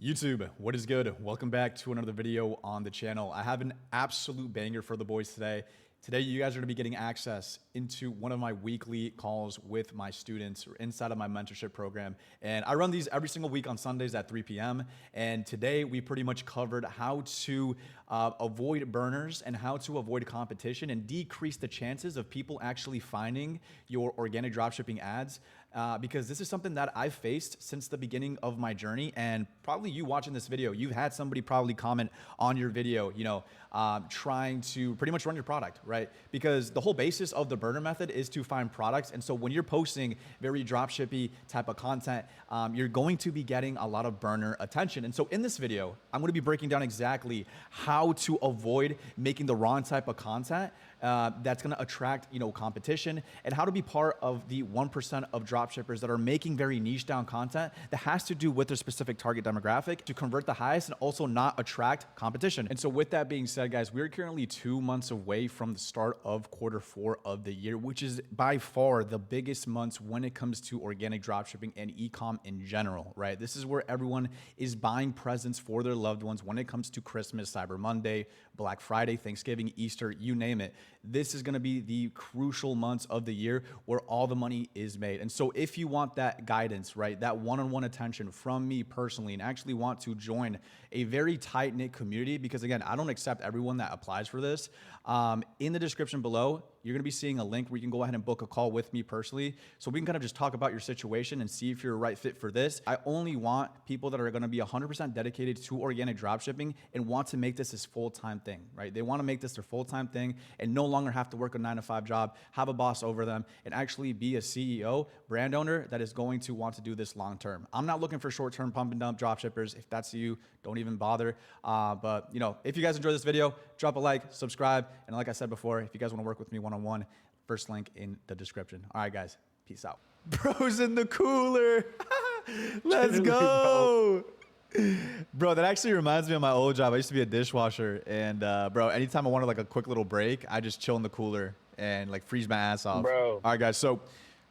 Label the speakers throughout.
Speaker 1: YouTube, what is good? Welcome back to another video on the channel. I have an absolute banger for the boys today. Today, you guys are gonna be getting access into one of my weekly calls with my students inside of my mentorship program. And I run these every single week on Sundays at 3 p.m. And today we pretty much covered how to avoid burners and how to avoid competition and decrease the chances of people actually finding your organic dropshipping ads. Because this is something that I've faced since the beginning of my journey. And probably you watching this video, you've had somebody probably comment on your video, trying to pretty much run your product, right? Because the whole basis of the burner method is to find products. And so when you're posting very dropshippy type of content, you're going to be getting a lot of burner attention. And so in this video, I'm going to be breaking down exactly how to avoid making the wrong type of content that's going to attract, competition, and how to be part of the 1% of dropshippers that are making very niche down content that has to do with their specific target demographic to convert the highest and also not attract competition. And so with that being said, guys, we're currently 2 months away from the start of Q4 of the year, which is by far the biggest months when it comes to organic dropshipping and e-com in general, right? This is where everyone is buying presents for their loved ones when it comes to Christmas, Cyber Monday, Black Friday, Thanksgiving, Easter, you name it. This is going to be the crucial months of the year where all the money is made. And so if you want that guidance, right, that one-on-one attention from me personally, and actually want to join a very tight-knit community, because again, I don't accept everyone that applies for this, in the description below, you're going to be seeing a link where you can go ahead and book a call with me personally. So we can kind of just talk about your situation and see if you're a right fit for this. I only want people that are going to be 100% dedicated to organic dropshipping and want to make this full-time thing, right? They want to make this their full-time thing and no longer have to work a 9-to-5 job, have a boss over them, and actually be a CEO, brand owner that is going to want to do this long-term. I'm not looking for short-term pump and dump dropshippers. If that's you, don't even bother. But if you guys enjoyed this video, drop a like, subscribe, and like I said before, if you guys want to work with me one-on-one, first link in the description. All right, guys, peace out. Bro's in the cooler. Let's go. Bro, that actually reminds me of my old job. I used to be a dishwasher, and bro, anytime I wanted like a quick little break, I just chill in the cooler and like freeze my ass off.
Speaker 2: Bro.
Speaker 1: All right, guys, so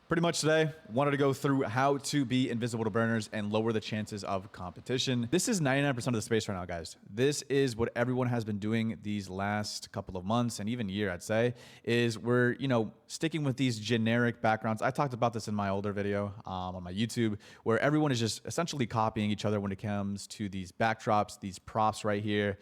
Speaker 1: pretty much today, wanted to go through how to be invisible to burners and lower the chances of competition. This is 99% of the space right now, guys. This is what everyone has been doing these last couple of months and even year, I'd say, is we're, sticking with these generic backgrounds. I talked about this in my older video on my YouTube, where everyone is just essentially copying each other when it comes to these backdrops, these props right here,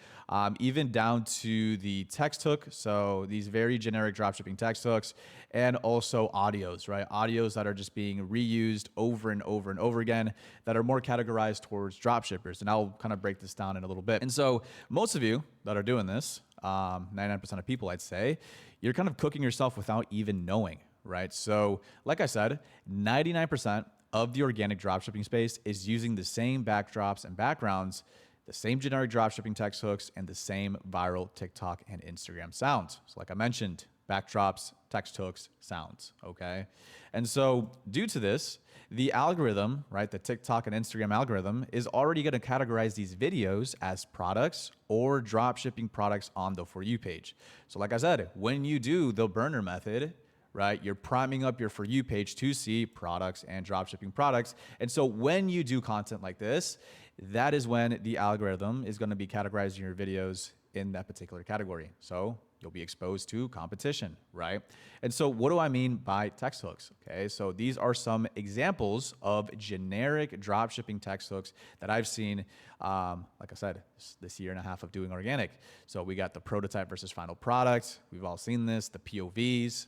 Speaker 1: even down to the text hook. So these very generic dropshipping text hooks, and also audios, right? Audios that are just being reused over and over and over again that are more categorized towards dropshippers. And I'll kind of break this down in a little bit. And so most of you that are doing this, 99% of people, I'd say, you're kind of cooking yourself without even knowing, right? So like I said, 99% of the organic dropshipping space is using the same backdrops and backgrounds, the same generic dropshipping text hooks, and the same viral TikTok and Instagram sounds. So like I mentioned, backdrops, text hooks, sounds, okay? And so due to this, the algorithm, right, the TikTok and Instagram algorithm is already gonna categorize these videos as products or drop shipping products on the For You page. So like I said, when you do the burner method, right, you're priming up your For You page to see products and drop shipping products. And so when you do content like this, that is when the algorithm is gonna be categorizing your videos in that particular category. So you'll be exposed to competition, right? And so what do I mean by text hooks? Okay, so these are some examples of generic dropshipping text hooks that I've seen, like I said, this year and a half of doing organic. So we got the prototype versus final product. We've all seen this, the POVs.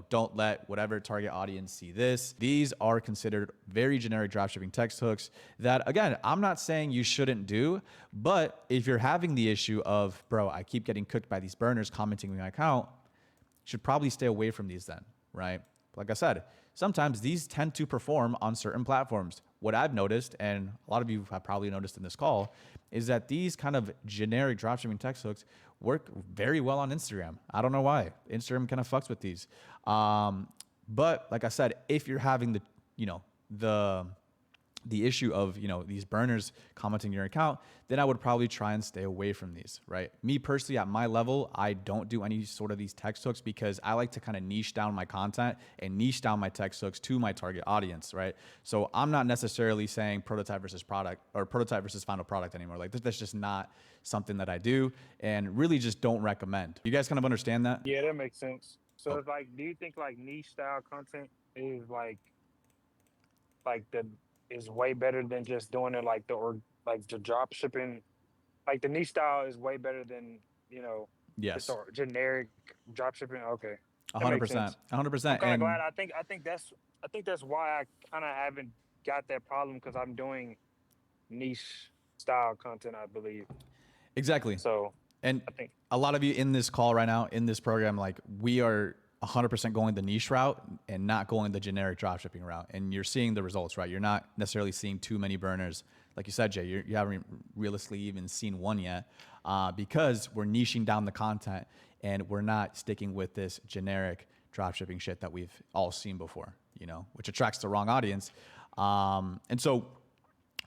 Speaker 1: Don't let whatever target audience see this. These are considered very generic dropshipping text hooks that, again, I'm not saying you shouldn't do, but if you're having the issue of, bro, I keep getting cooked by these burners commenting on my account, you should probably stay away from these then, right? Like I said, sometimes these tend to perform on certain platforms. What I've noticed, and a lot of you have probably noticed in this call, is that these kind of generic dropshipping text hooks work very well on Instagram. I don't know why. Instagram kind of fucks with these. But like I said, if you're having the the issue of, you know, these burners commenting your account, then I would probably try and stay away from these, right? Me personally, at my level, I don't do any sort of these text hooks because I like to kind of niche down my content and niche down my text hooks to my target audience, right? So I'm not necessarily saying prototype versus product or prototype versus final product anymore. Like that's just not something that I do and really just don't recommend. You guys kind of understand that?
Speaker 2: Yeah, that makes sense. So
Speaker 1: Oh,
Speaker 2: it's like, do you think like niche style content is like the is way better than just doing it like the or like the drop shipping? Like the niche style is way better than just
Speaker 1: yes,
Speaker 2: or generic drop shipping. Okay, that makes
Speaker 1: 100%,
Speaker 2: sense. I'm
Speaker 1: 100%.
Speaker 2: kind of
Speaker 1: And
Speaker 2: glad. I think that's why I kind of haven't got that problem because I'm doing niche style content, I believe.
Speaker 1: exactly.
Speaker 2: So
Speaker 1: And
Speaker 2: I think
Speaker 1: a lot of you in this call right now, in this program, like we are 100% going the niche route and not going the generic dropshipping route. And you're seeing the results, right? You're not necessarily seeing too many burners. Like you said, Jay, you haven't realistically even seen one yet because we're niching down the content and we're not sticking with this generic dropshipping shit that we've all seen before, you know, which attracts the wrong audience. And so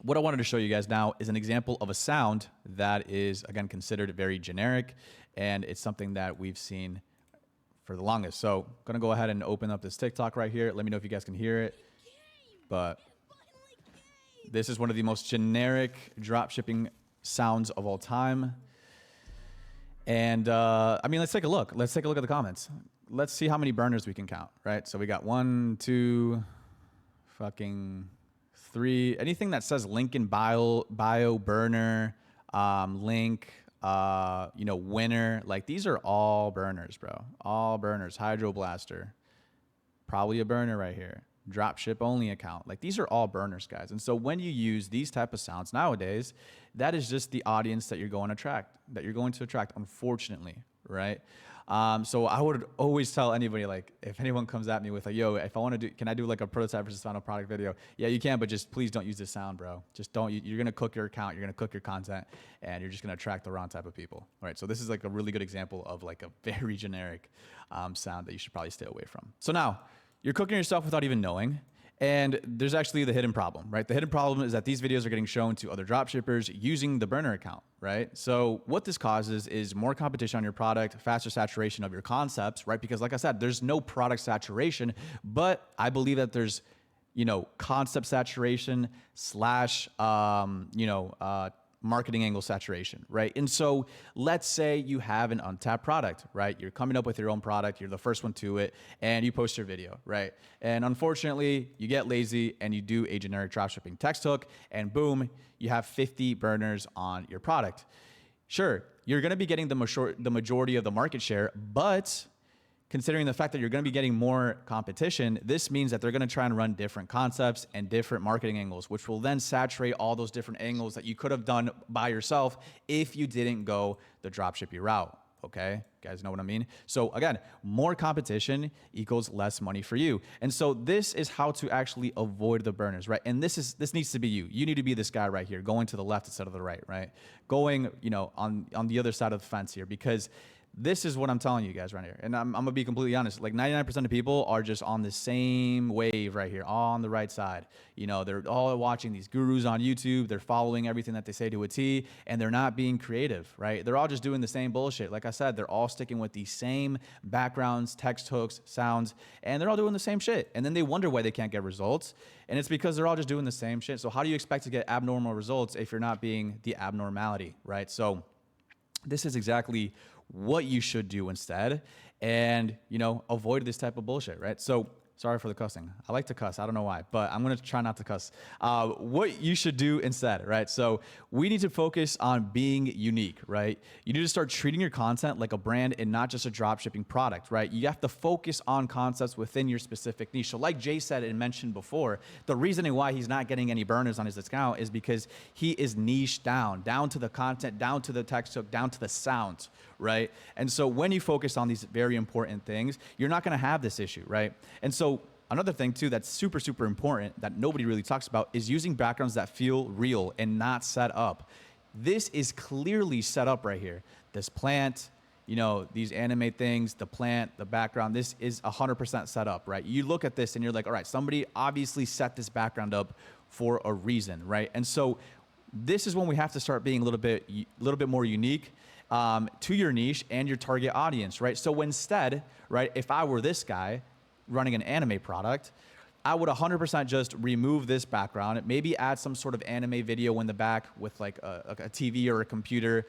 Speaker 1: what I wanted to show you guys now is an example of a sound that is, again, considered very generic, and it's something that we've seen for the longest. So I'm going to go ahead and open up this TikTok right here. Let me know if you guys can hear it. But this is one of the most generic drop shipping sounds of all time. And I mean, let's take a look. Let's take a look at the comments. Let's see how many burners we can count, right? So we got 1, 2, fucking 3. Anything that says link in bio burner, link, you know, winner. Like these are all burners, bro. All burners. Hydro Blaster, probably a burner right here. Drop ship only account. Like these are all burners, guys. And so when you use these type of sounds nowadays, that is just the audience that you're going to attract, unfortunately, right? So I would always tell anybody, like, if anyone comes at me with like, yo, if I want to do, can I do like a prototype versus final product video? Yeah, you can, but just please don't use this sound, bro. Just don't, you're going to cook your account, you're going to cook your content, and you're just going to attract the wrong type of people. All right. So this is like a really good example of like a very generic sound that you should probably stay away from. So now you're cooking yourself without even knowing. And there's actually the hidden problem, right? The hidden problem is that these videos are getting shown to other dropshippers using the burner account, right? So what this causes is more competition on your product, faster saturation of your concepts, right? Because like I said, there's no product saturation, but I believe that there's, you know, concept saturation slash, marketing angle saturation, right? And so let's say you have an untapped product, right? You're coming up with your own product, you're the first one to it, and you post your video, right? And unfortunately, you get lazy and you do a generic dropshipping text hook, and boom, you have 50 burners on your product. Sure, you're gonna be getting the majority of the market share, but considering the fact that you're going to be getting more competition, this means that they're going to try and run different concepts and different marketing angles, which will then saturate all those different angles that you could have done by yourself if you didn't go the dropshipping route. Okay, you guys know what I mean? So again, more competition equals less money for you. And so this is how to actually avoid the burners, right? And this needs to be you. You need to be this guy right here, going to the left instead of the right, right? Going, you know, on the other side of the fence here, because this is what I'm telling you guys right here. And I'm going to be completely honest. Like 99% of people are just on the same wave right here, all on the right side. You know, they're all watching these gurus on YouTube. They're following everything that they say to a T, and they're not being creative, right? They're all just doing the same bullshit. Like I said, they're all sticking with the same backgrounds, text hooks, sounds, and they're all doing the same shit. And then they wonder why they can't get results. And it's because they're all just doing the same shit. So how do you expect to get abnormal results if you're not being the abnormality, right? So this is exactly what you should do instead, and, you know, avoid this type of bullshit, right? So sorry for the cussing. I like to cuss. I don't know why, but I'm going to try not to cuss. What you should do instead, right? So we need to focus on being unique, right? You need to start treating your content like a brand and not just a drop shipping product, right? You have to focus on concepts within your specific niche. So like Jay said and mentioned before, the reasoning why he's not getting any burners on his account is because he is niched down to the content, down to the text hook, down to the sound, right? And so when you focus on these very important things, you're not going to have this issue, right? And so another thing too that's super, super important that nobody really talks about is using backgrounds that feel real and not set up. This is clearly set up right here. This plant, you know, these anime things, the plant, the background, this is 100% set up, right? You look at this and you're like, all right, somebody obviously set this background up for a reason, right? And so this is when we have to start being a little bit more unique to your niche and your target audience, right? So instead, right, if I were this guy running an anime product, I would 100% just remove this background, maybe add some sort of anime video in the back with like a TV or a computer,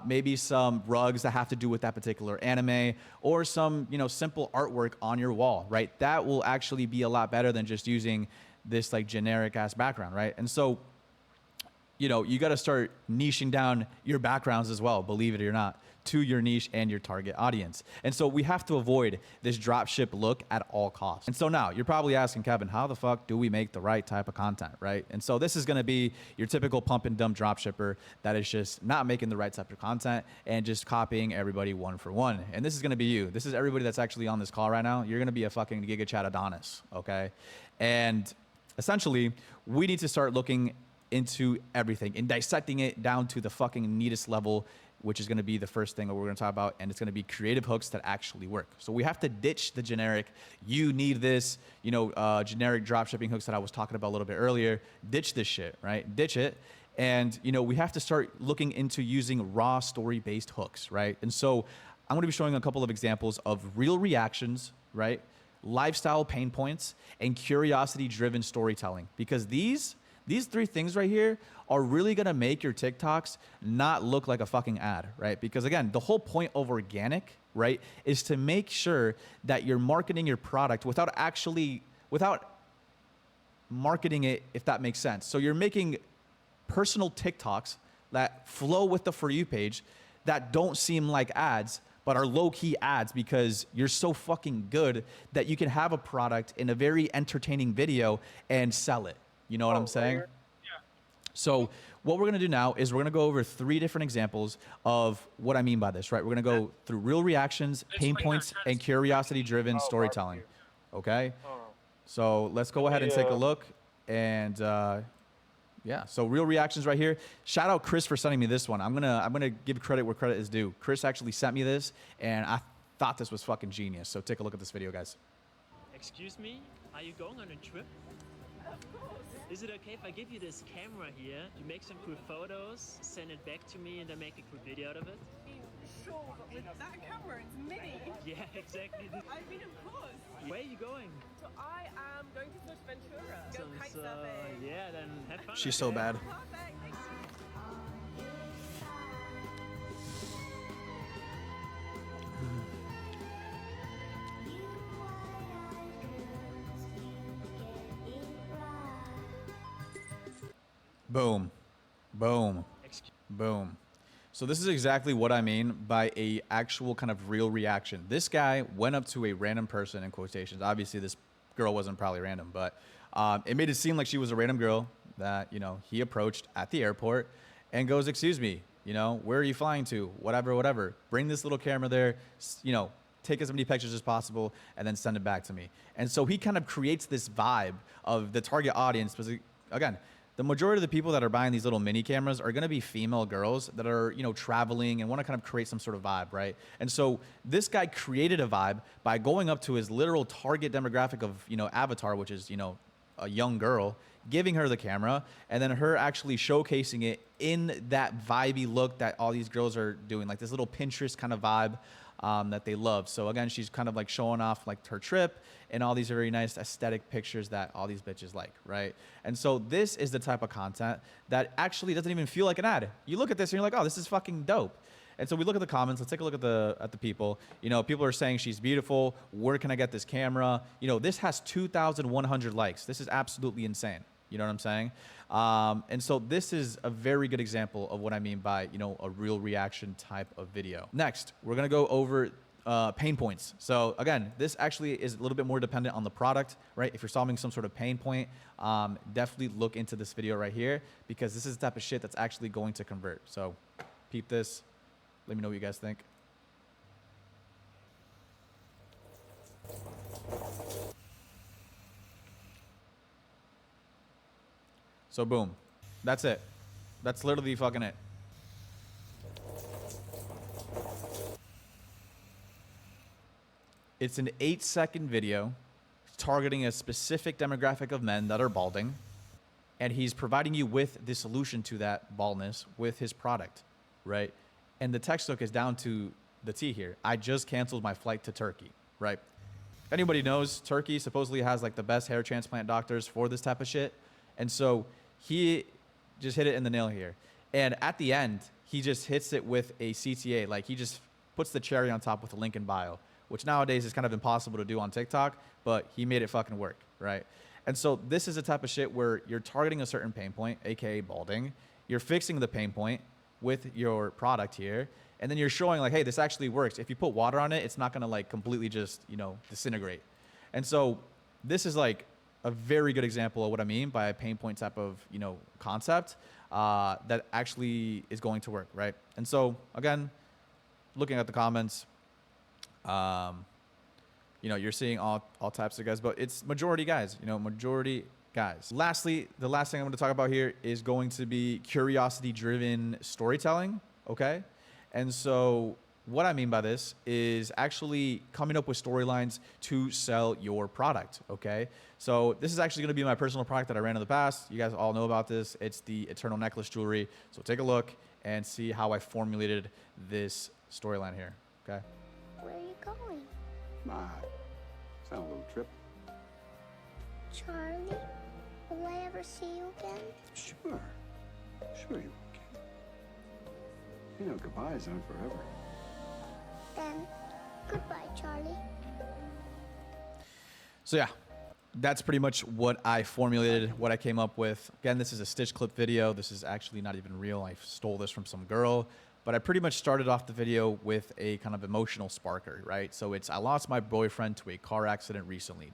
Speaker 1: maybe some rugs that have to do with that particular anime, or some, you know, simple artwork on your wall, right? That will actually be a lot better than just using this like generic ass background, right? And so, you know, you got to start niching down your backgrounds as well, believe it or not, to your niche and your target audience. And so we have to avoid this dropship look at all costs. And so now you're probably asking, Kevin, how the fuck do we make the right type of content, right? And so this is going to be your typical pump and dump dropshipper that is just not making the right type of content and just copying everybody one for one. And this is going to be you. This is everybody that's actually on this call right now. You're going to be a fucking Giga Chat Adonis, okay? And essentially, we need to start looking into everything and dissecting it down to the fucking neatest level, which is going to be the first thing that we're going to talk about. And it's going to be creative hooks that actually work. So we have to ditch the generic, you need this, you know, generic drop shipping hooks that I was talking about a little bit earlier. Ditch this shit, right? Ditch it. And, you know, we have to start looking into using raw story-based hooks, right? And so I'm going to be showing a couple of examples of real reactions, right? Lifestyle pain points and curiosity-driven storytelling, because these three things right here are really gonna make your TikToks not look like a fucking ad, right? Because again, the whole point of organic, right, is to make sure that you're marketing your product without marketing it, if that makes sense. So you're making personal TikToks that flow with the For You page that don't seem like ads, but are low-key ads because you're so fucking good that you can have a product in a very entertaining video and sell it. You know what I'm saying?
Speaker 2: Yeah.
Speaker 1: So what we're going to do now is we're going to go over 3 different examples of what I mean by this, right? We're going to go through real reactions, pain points, and curiosity-driven storytelling, okay? So let's go ahead and take a look. And yeah, so real reactions right here. Shout out Chris for sending me this one. I'm gonna give credit where credit is due. Chris actually sent me this, and I thought this was fucking genius. So take a look at this video, guys.
Speaker 3: Excuse me, are you going on a trip? Is it okay if I give you this camera here? You make some cool photos, send it back to me, and then make a cool video out of it?
Speaker 4: Sure, but with that camera, it's mini.
Speaker 3: Yeah, exactly.
Speaker 4: I mean, of course.
Speaker 3: Where are you going?
Speaker 4: So I am going to Fuerteventura. Go kite surfing.
Speaker 3: Yeah, then have fun.
Speaker 1: She's so bad.
Speaker 4: Perfect. Thanks.
Speaker 1: Boom, boom, boom. So this is exactly what I mean by a actual kind of real reaction. This guy went up to a random person in quotations. Obviously, this girl wasn't probably random, but it made it seem like she was a random girl that, you know, he approached at the airport and goes, "Excuse me, you know, where are you flying to? Whatever, whatever. Bring this little camera there, you know, take as many pictures as possible and then send it back to me." And so he kind of creates this vibe of the target audience. Because again, the majority of the people that are buying these little mini cameras are going to be female girls that are, you know, traveling and want to kind of create some sort of vibe, right? And so this guy created a vibe by going up to his literal target demographic of, you know, avatar, which is, you know, a young girl, giving her the camera, and then her actually showcasing it in that vibey look that all these girls are doing, like this little Pinterest kind of vibe that they love. So again, she's kind of like showing off like her trip and all these very nice aesthetic pictures that all these bitches like, right? And so this is the type of content that actually doesn't even feel like an ad. You look at this and you're like, oh, this is fucking dope. And so we look at the comments. Let's take a look at the people. You know, people are saying she's beautiful. Where can I get this camera? You know, this has 2,100 likes. This is absolutely insane. You know what I'm saying? And so this is a very good example of what I mean by, you know, a real reaction type of video. Next, we're going to go over pain points. So again, this actually is a little bit more dependent on the product, right? If you're solving some sort of pain point, definitely look into this video right here, because this is the type of shit that's actually going to convert. So peep this. Let me know what you guys think. So boom, that's it. That's literally fucking it. It's an 8-second video targeting a specific demographic of men that are balding. and he's providing you with the solution to that baldness with his product, right? And the textbook is down to the T here. I just canceled my flight to Turkey, right? If anybody knows, Turkey supposedly has like the best hair transplant doctors for this type of shit. And so he just hit it in the nail here. And at the end, he just hits it with a CTA. Like he just puts the cherry on top with a link in bio, which nowadays is kind of impossible to do on TikTok, but he made it fucking work, right? And so this is the type of shit where you're targeting a certain pain point, AKA balding. You're fixing the pain point with your product here. And then you're showing like, hey, this actually works. If you put water on it, it's not gonna like completely just, you know, disintegrate. And so this is like a very good example of what I mean by a pain point type of, you know, concept that actually is going to work, right? And so again, looking at the comments, you know, you're seeing all types of guys, but it's majority guys, you know, majority guys. Lastly, the last thing I'm going to talk about here is going to be curiosity-driven storytelling, okay? And so what I mean by this is actually coming up with storylines to sell your product, okay? So this is actually going to be my personal product that I ran in the past. You guys all know about this. It's the Eternal Necklace Jewelry. So take a look and see how I formulated this storyline here, okay?
Speaker 5: Where are you going?
Speaker 6: My, it's on a little trip.
Speaker 5: Charlie? Will I ever see you again?
Speaker 6: Sure. Sure you can. You know, goodbyes aren't forever.
Speaker 5: Then, goodbye, Charlie.
Speaker 1: So yeah, that's pretty much what I formulated, what I came up with. Again, this is a stitch clip video. This is actually not even real. I stole this from some girl. But I pretty much started off the video with a kind of emotional sparker, right? So it's, I lost my boyfriend to a car accident recently, ...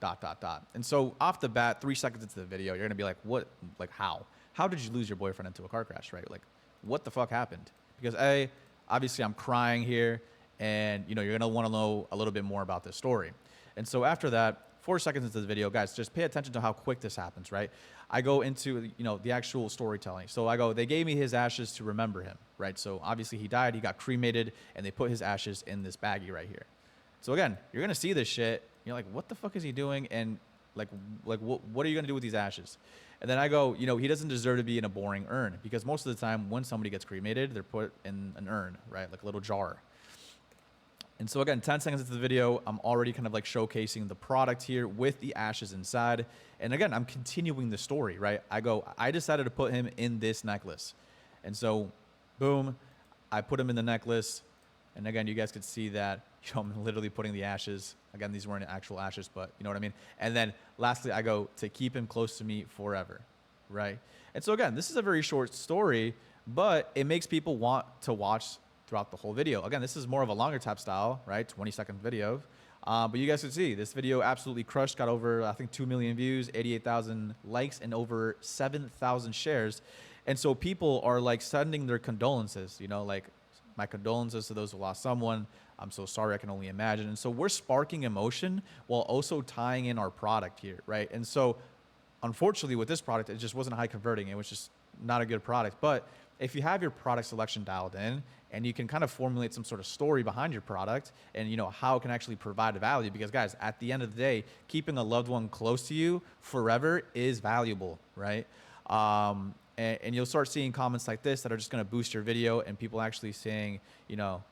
Speaker 1: And so off the bat, 3 seconds into the video, you're gonna be like, what, like how? How did you lose your boyfriend into a car crash, right? Like, what the fuck happened? Because A, obviously I'm crying here, and you know, you're gonna wanna know a little bit more about this story. And so after that, 4 seconds into the video, guys, just pay attention to how quick this happens, right? I go into, you know, the actual storytelling. So I go, they gave me his ashes to remember him, right? So obviously he died, he got cremated, and they put his ashes in this baggie right here. So again, you're gonna see this shit. You're like, what the fuck is he doing? And like what are you gonna do with these ashes? And then I go, you know, he doesn't deserve to be in a boring urn, because most of the time when somebody gets cremated, they're put in an urn, right? Like a little jar. And so again, 10 seconds into the video, I'm already kind of like showcasing the product here with the ashes inside. And again, I'm continuing the story, right? I go, I decided to put him in this necklace. And so, boom, I put him in the necklace. And again, you guys could see that, you know, I'm literally putting the ashes. Again, these weren't actual ashes, but you know what I mean? And then lastly, I go, to keep him close to me forever, right? And so again, this is a very short story, but it makes people want to watch throughout the whole video. Again, this is more of a longer type style, right? 20-second video. But you guys can see this video absolutely crushed, got over, I think, 2 million views, 88,000 likes, and over 7,000 shares. And so people are like sending their condolences, you know, like, my condolences to those who lost someone. I'm so sorry, I can only imagine. And so we're sparking emotion while also tying in our product here, right? And so unfortunately with this product, it just wasn't high converting. It was just not a good product. But if you have your product selection dialed in, and you can kind of formulate some sort of story behind your product and, you know, how it can actually provide value, because guys, at the end of the day, keeping a loved one close to you forever is valuable, right? And you'll start seeing comments like this that are just going to boost your video, and people actually saying, you know,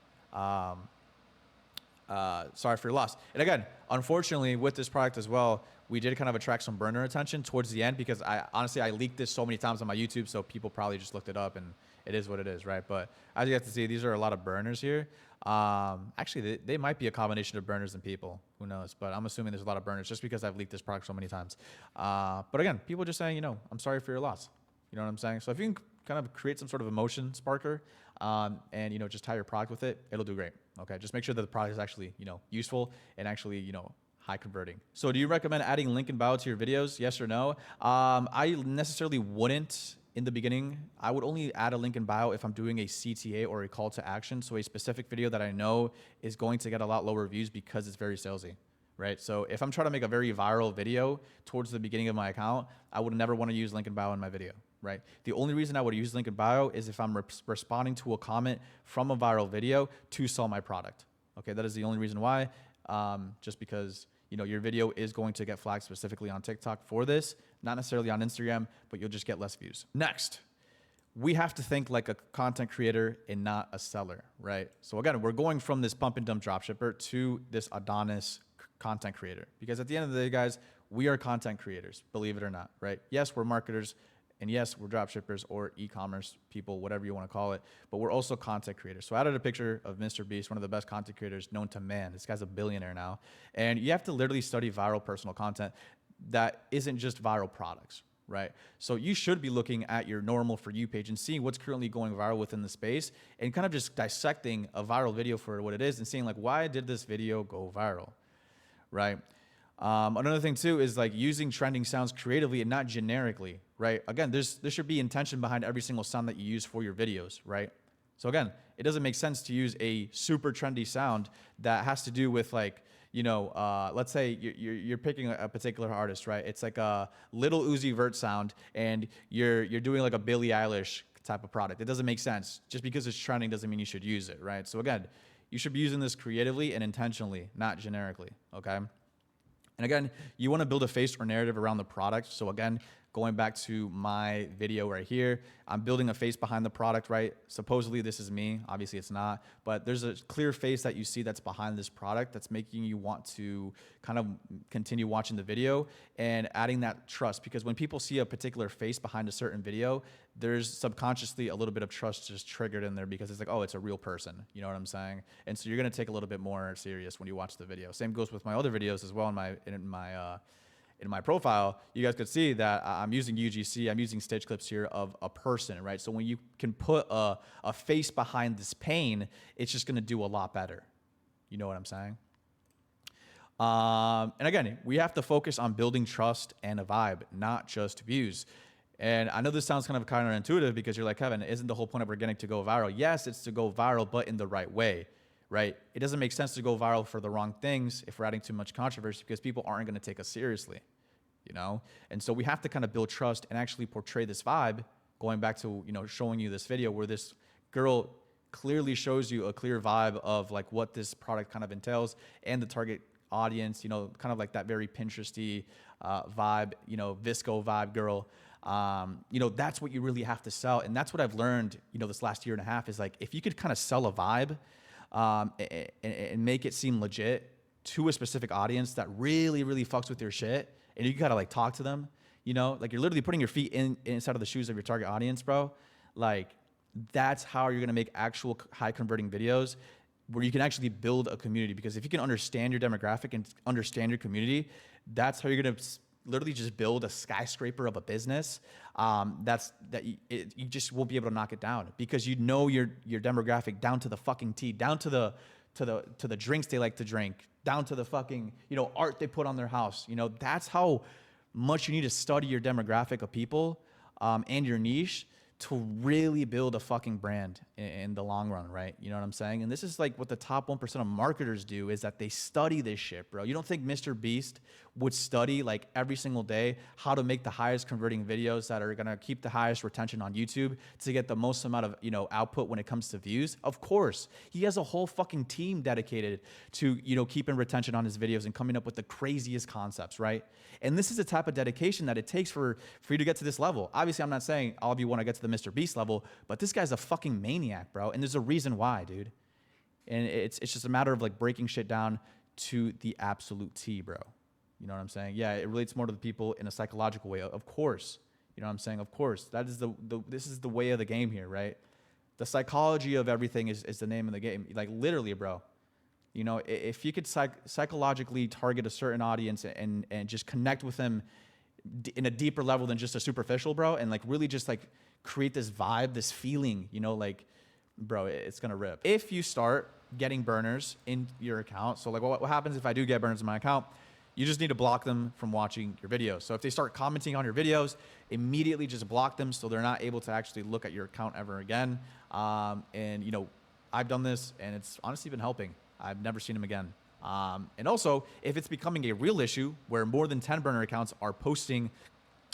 Speaker 1: sorry for your loss. And again, unfortunately with this product as well, we did kind of attract some burner attention towards the end, because I leaked this so many times on my YouTube, so people probably just looked it up, and it is what it is, right? But as you have to see, these are a lot of burners here. Actually, they might be a combination of burners and people. Who knows? But I'm assuming there's a lot of burners just because I've leaked this product so many times. But again, people just saying, you know, I'm sorry for your loss. You know what I'm saying? So if you can kind of create some sort of emotion sparker, and, you know, just tie your product with it, it'll do great. Okay, just make sure that the product is actually, you know, useful and actually, you know, high converting. So do you recommend adding link in bio to your videos? Yes or no? I necessarily wouldn't in the beginning. I would only add a link in bio if I'm doing a CTA or a call to action. So a specific video that I know is going to get a lot lower views because it's very salesy, right? So if I'm trying to make a very viral video towards the beginning of my account, I would never want to use link in bio in my video, right? The only reason I would use link in bio is if I'm responding to a comment from a viral video to sell my product. Okay, that is the only reason why, just because, you you know, your video is going to get flagged specifically on TikTok for this, not necessarily on Instagram, but you'll just get less views. Next, we have to think like a content creator and not a seller, right? So again, we're going from this pump and dump dropshipper to this Adonis content creator, because at the end of the day, guys, we are content creators, believe it or not, right? Yes, we're marketers, and yes, we're dropshippers or e-commerce people, whatever you want to call it, but we're also content creators. So I added a picture of Mr. Beast, one of the best content creators known to man. This guy's a billionaire now. And you have to literally study viral personal content that isn't just viral products, right? So you should be looking at your normal For You page and seeing what's currently going viral within the space and kind of just dissecting a viral video for what it is and seeing like, why did this video go viral, right? Another thing too is like using trending sounds creatively and not generically, right? Again, there should be intention behind every single sound that you use for your videos, right? So again, it doesn't make sense to use a super trendy sound that has to do with like, you know, let's say you're picking a particular artist, right? It's like a Little Uzi Vert sound and you're doing like a Billie Eilish type of product. It doesn't make sense. Just because it's trending doesn't mean you should use it, right? So again, you should be using this creatively and intentionally, not generically, okay? And again, you want to build a face or narrative around the product. So again, going back to my video right here, I'm building a face behind the product, right? Supposedly this is me, obviously it's not, but there's a clear face that you see that's behind this product that's making you want to kind of continue watching the video and adding that trust, because when people see a particular face behind a certain video, there's subconsciously a little bit of trust just triggered in there because it's like, oh, it's a real person. You know what I'm saying? And so you're going to take a little bit more serious when you watch the video. Same goes with my other videos as well in my profile. You guys could see that I'm using UGC, I'm using stage clips here of a person, right? So when you can put a face behind this pain, it's just gonna do a lot better. You know what I'm saying? And again, we have to focus on building trust and a vibe, not just views. And I know this sounds kind of counterintuitive because you're like, Kevin, isn't the whole point of we're getting to go viral? Yes, it's to go viral, but in the right way. Right? It doesn't make sense to go viral for the wrong things if we're adding too much controversy because people aren't going to take us seriously, you know? And so we have to kind of build trust and actually portray this vibe, going back to, you know, showing you this video where this girl clearly shows you a clear vibe of like what this product kind of entails and the target audience, you know, kind of like that very Pinteresty vibe, you know, Visco vibe girl. You know, that's what you really have to sell. And that's what I've learned, you know, this last year and a half is like, if you could kind of sell a vibe, and make it seem legit to a specific audience that really, really fucks with your shit, and you gotta like talk to them, you know, like you're literally putting your feet inside of the shoes of your target audience, bro. Like that's how you're gonna make actual high converting videos where you can actually build a community. Because if you can understand your demographic and understand your community, that's how you're gonna literally just build a skyscraper of a business. You just won't be able to knock it down because you know your demographic down to the fucking T, down to the drinks they like to drink, down to the fucking, you know, art they put on their house. You know, that's how much you need to study your demographic of people and your niche to really build a fucking brand in the long run, right? You know what I'm saying? And this is like what the top 1% of marketers do, is that they study this shit, bro. You don't think Mr. Beast would study like every single day how to make the highest converting videos that are gonna keep the highest retention on YouTube to get the most amount of, you know, output when it comes to views? Of course. He has a whole fucking team dedicated to, you know, keeping retention on his videos and coming up with the craziest concepts, right? And this is the type of dedication that it takes for you to get to this level. Obviously, I'm not saying all of you want to get to the Mr. Beast level, but this guy's a fucking maniac, bro. And there's a reason why, dude. And it's just a matter of like breaking shit down to the absolute T, bro. You know what I'm saying? Yeah, it relates more to the people in a psychological way, of course. You know what I'm saying? Of course. That is this is the way of the game here, right? The psychology of everything is the name of the game. Like literally, bro. You know, if you could psychologically target a certain audience and just connect with them in a deeper level than just a superficial, bro, and like really just like create this vibe, this feeling, you know, like, bro, it's gonna rip. If you start getting burners in your account, so like what happens if I do get burners in my account? You just need to block them from watching your videos. So if they start commenting on your videos, immediately just block them so they're not able to actually look at your account ever again. And you know, I've done this and it's honestly been helping. I've never seen them again. And also, if it's becoming a real issue where more than 10 burner accounts are posting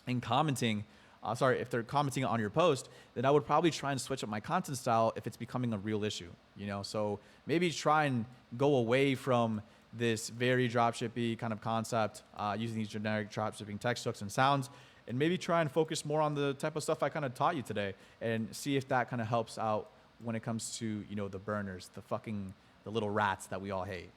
Speaker 1: and commenting, if they're commenting on your post, then I would probably try and switch up my content style if it's becoming a real issue, you know? So maybe try and go away from this very dropshippy kind of concept using these generic dropshipping textbooks and sounds, and maybe try and focus more on the type of stuff I kind of taught you today, and see if that kind of helps out when it comes to, you know, the burners, the little rats that we all hate.